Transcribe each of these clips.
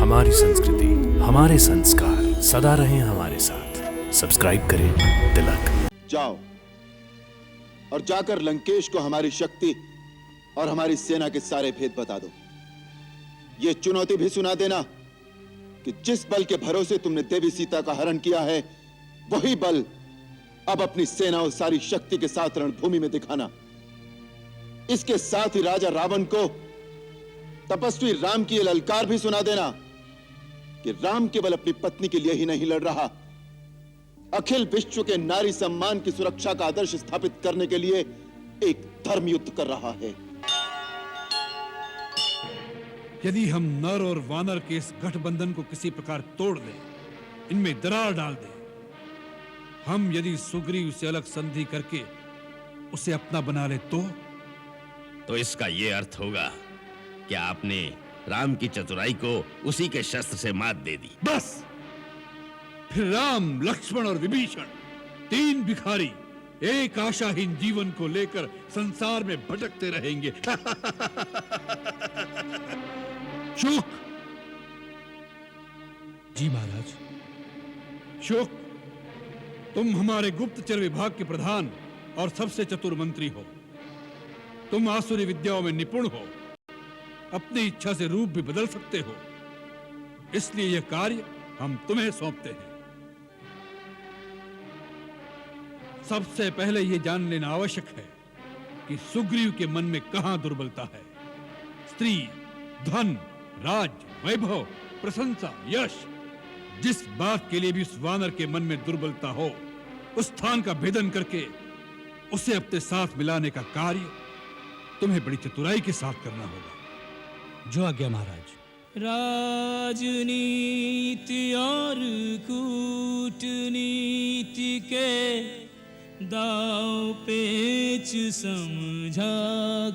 हमारी संस्कृति, हमारे संस्कार सदा रहें हमारे साथ। सब्सक्राइब करें तिलक। जाओ और जाकर लंकेश को हमारी शक्ति और हमारी सेना के सारे भेद बता दो। यह चुनौती भी सुना देना कि जिस बल के भरोसे तुमने देवी सीता का हरण किया है, वही बल अब अपनी सेना और सारी शक्ति के साथ रणभूमि में दिखाना। इसके साथ ही राजा रावण को तपस्वी राम की यह ललकार भी सुना देना कि राम केवल अपनी पत्नी के लिए ही नहीं लड़ रहा, अखिल विश्व के नारी सम्मान की सुरक्षा का आदर्श स्थापित करने के लिए एक धर्म युद्ध कर रहा है। यदि हम नर और वानर के इस गठबंधन को किसी प्रकार तोड़ दें, इनमें दरार डाल दें, हम यदि सुग्रीव से अलग संधि करके उसे अपना बना ले तो इसका यह अर्थ होगा कि आपने राम की चतुराई को उसी के शस्त्र से मात दे दी। बस फिर राम, लक्ष्मण और विभीषण, तीन भिखारी एक आशाहीन जीवन को लेकर संसार में भटकते रहेंगे। शुक। जी महाराज। शुक, तुम हमारे गुप्तचर विभाग के प्रधान और सबसे चतुर मंत्री हो। तुम आसुरी विद्याओं में निपुण हो, अपनी इच्छा से रूप भी बदल सकते हो, इसलिए यह कार्य हम तुम्हें सौंपते हैं। सबसे पहले यह जान लेना आवश्यक है कि सुग्रीव के मन में कहां दुर्बलता है। स्त्री, धन, राज्य, वैभव, प्रशंसा, यश, जिस बात के लिए भी उस वानर के मन में दुर्बलता हो, उस स्थान का भेदन करके उसे अपने साथ मिलाने का कार्य तुम्हें बड़ी चतुराई के साथ करना होगा। जो आज्ञा महाराज। राजनीति और कूटनीति के दाव पेच समझा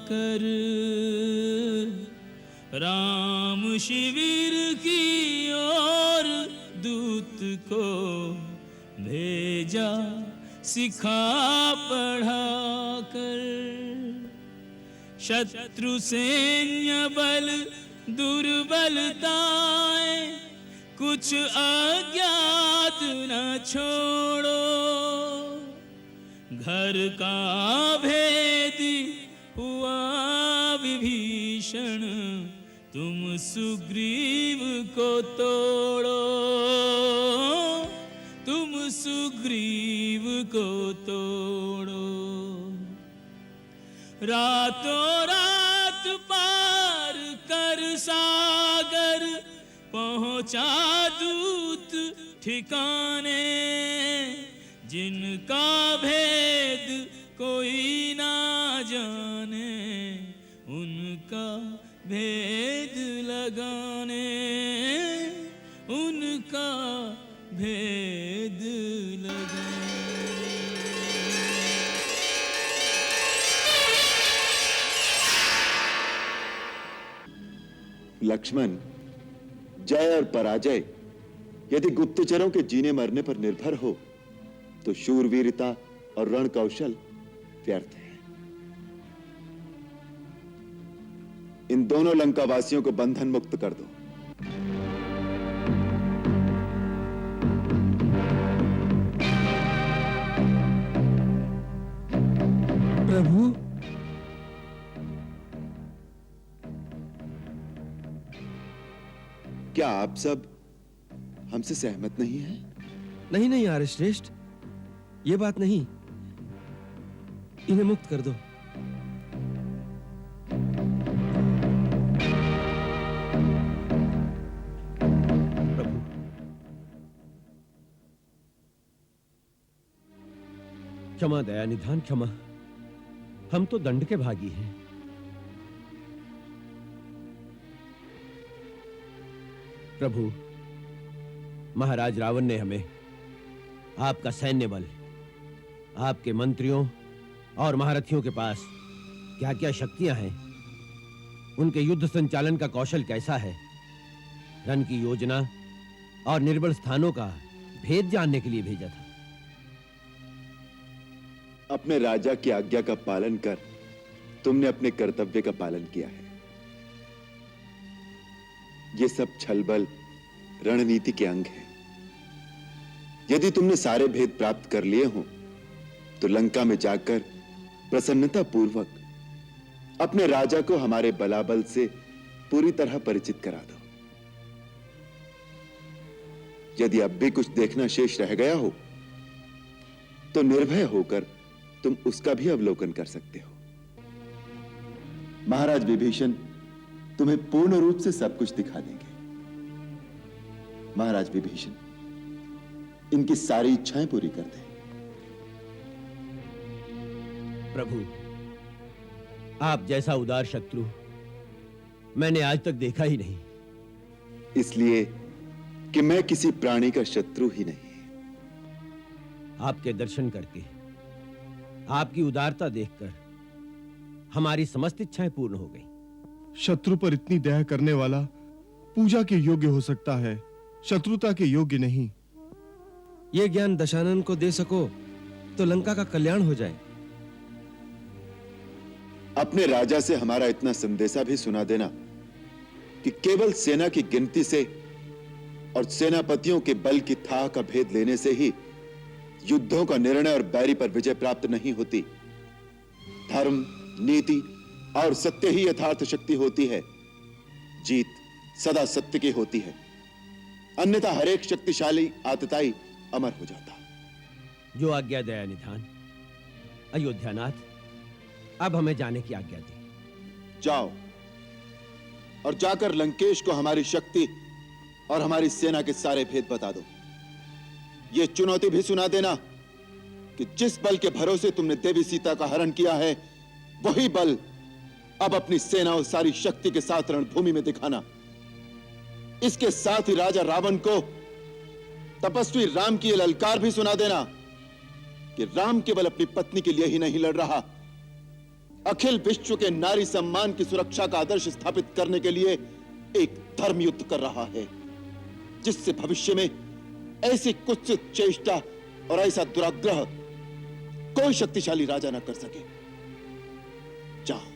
कर राम शिविर की ओर दूत को भेजा सिखा पढ़ा कर। शत्रु सैन्य बल दुर्बलताएं कुछ अज्ञात न छोड़ो। घर का भेद हुआ विभीषण, तुम सुग्रीव को तोड़ो, तुम सुग्रीव को तोड़ो। रातों रात पार कर सागर पहुंचा दूत ठिकाने, जिनका भेद कोई ना जाने, उनका भेद लगाने, उनका भेद लगाने। लक्ष्मण, जय और पराजय यदि गुप्तचरों के जीने मरने पर निर्भर हो तो शूरवीरता और रण कौशल व्यर्थ है। इन दोनों लंकावासियों को बंधन मुक्त कर दो। प्रभु, क्या आप सब हमसे सहमत नहीं हैं? नहीं नहीं आर्य श्रेष्ठ, ये बात नहीं। इन्हें मुक्त कर दो। प्रभु, क्षमा दया निधान क्षमा। हम तो दंड के भागी हैं। प्रभु, महाराज रावण ने हमें आपका सैन्य बल, आपके मंत्रियों और महारथियों के पास क्या क्या शक्तियां हैं, उनके युद्ध संचालन का कौशल कैसा है, रण की योजना और निर्बल स्थानों का भेद जानने के लिए भेजा था। अपने राजा की आज्ञा का पालन कर तुमने अपने कर्तव्य का पालन किया है। ये सब छलबल रणनीति के अंग है। यदि तुमने सारे भेद प्राप्त कर लिए हों तो लंका में जाकर प्रसन्नता पूर्वक अपने राजा को हमारे बलाबल से पूरी तरह परिचित करा दो। यदि अब भी कुछ देखना शेष रह गया हो तो निर्भय होकर तुम उसका भी अवलोकन कर सकते हो। महाराज विभीषण तुम्हें पूर्ण रूप से सब कुछ दिखा देंगे। महाराज विभीषण, इनकी सारी इच्छाएं पूरी कर दें। प्रभु, आप जैसा उदार शत्रु मैंने आज तक देखा ही नहीं। इसलिए कि मैं किसी प्राणी का शत्रु ही नहीं। आपके दर्शन करके, आपकी उदारता देखकर हमारी समस्त इच्छाएं पूर्ण हो गई। शत्रु पर इतनी दया करने वाला पूजा के योग्य हो सकता है, शत्रुता के योग्य नहीं। ये ज्ञान दशानन को दे सको तो लंका का कल्याण हो जाए। अपने राजा से हमारा इतना संदेशा भी सुना देना कि केवल सेना की गिनती से और सेनापतियों के बल की थाह का भेद लेने से ही युद्धों का निर्णय और बैरी पर विजय प्राप्त नहीं होती। धर्म, नीति और सत्य ही यथार्थ शक्ति होती है। जीत सदा सत्य की होती है, अन्यथा हरेक शक्तिशाली आतताई अमर हो जाता। जो आज्ञा दया निधान। अयोध्यानाथ, अब हमें जाने की आज्ञा दी। जाओ और जाकर लंकेश को हमारी शक्ति और हमारी सेना के सारे भेद बता दो। यह चुनौती भी सुना देना कि जिस बल के भरोसे तुमने देवी सीता का हरण किया है, वही बल अब अपनी सेना और सारी शक्ति के साथ रणभूमि में दिखाना। इसके साथ ही राजा रावण को तपस्वी राम की यह ललकार भी सुना देना कि राम केवल अपनी पत्नी के लिए ही नहीं लड़ रहा, अखिल विश्व के नारी सम्मान की सुरक्षा का आदर्श स्थापित करने के लिए एक धर्म युद्ध कर रहा है, जिससे भविष्य में ऐसी कुत्सित चेष्टा और ऐसा दुराग्रह कोई शक्तिशाली राजा न कर सके। जाओ।